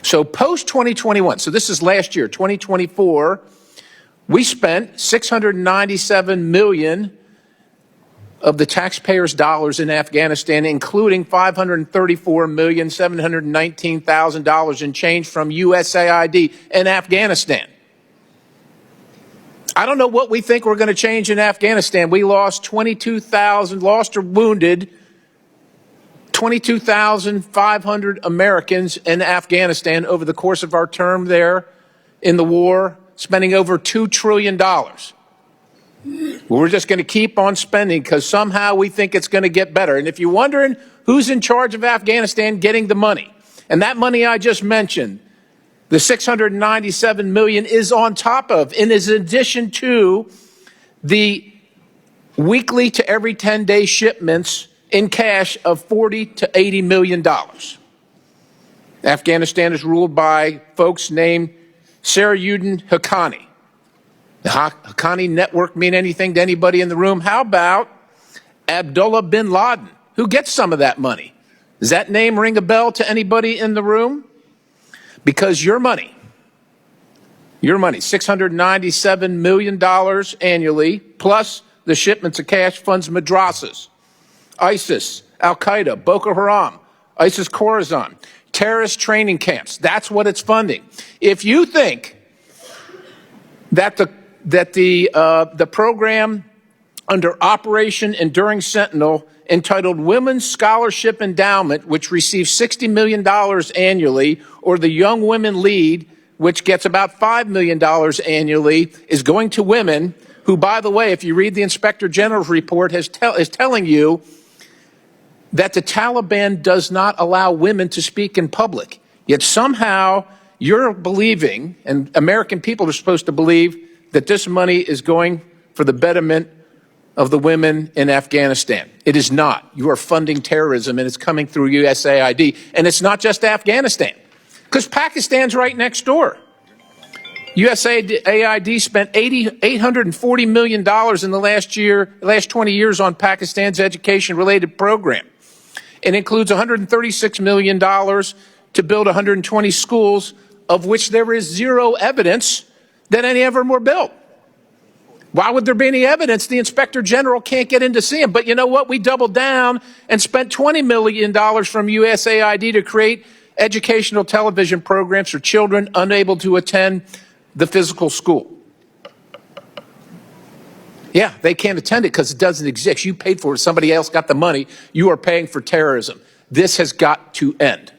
So post-2021, so this is last year, 2024, we spent $697 million of the taxpayers' dollars in Afghanistan, including $534,719,000 in change from USAID in Afghanistan. I don't know what we think we're going to change in Afghanistan. We lost 22,000, lost or wounded 22,500 Americans in Afghanistan over the course of our term there in the war, spending over $2 trillion. We're just going to keep on spending because somehow we think it's going to get better. And if you're wondering who's in charge of Afghanistan getting the money, and that money I just mentioned, the $697 million is on top of, and is in addition to the weekly to every 10-day shipments in cash of $40 to $80 million. Afghanistan is ruled by folks named Sarajuddin Haqqani. The Haqqani network mean anything to anybody in the room? How about Abdullah bin Laden? Who gets some of that money? Does that name ring a bell to anybody in the room? Because your money, $697 million annually, plus the shipments of cash funds madrasas, ISIS, Al-Qaeda, Boko Haram, ISIS Khorasan, terrorist training camps. That's what it's funding. If you think that the program under Operation Enduring Sentinel entitled Women's Scholarship Endowment, which receives $60 million annually, or the Young Women Lead, which gets about $5 million annually, is going to women who, by the way, if you read the Inspector General's report, is telling you that the Taliban does not allow women to speak in public. Yet somehow you're believing, and American people are supposed to believe, that this money is going for the betterment of the women in Afghanistan. It is not. You are funding terrorism, and it's coming through USAID. And it's not just Afghanistan, because Pakistan's right next door. USAID spent $840 million in the last 20 years on Pakistan's education-related program. It includes $136 million to build 120 schools, of which there is zero evidence that any of them were built. Why would there be any evidence? The Inspector General can't get in to see them. But you know what? We doubled down and spent $20 million from USAID to create educational television programs for children unable to attend the physical school. Yeah, they can't attend it because it doesn't exist. You paid for it. Somebody else got the money. You are paying for terrorism. This has got to end.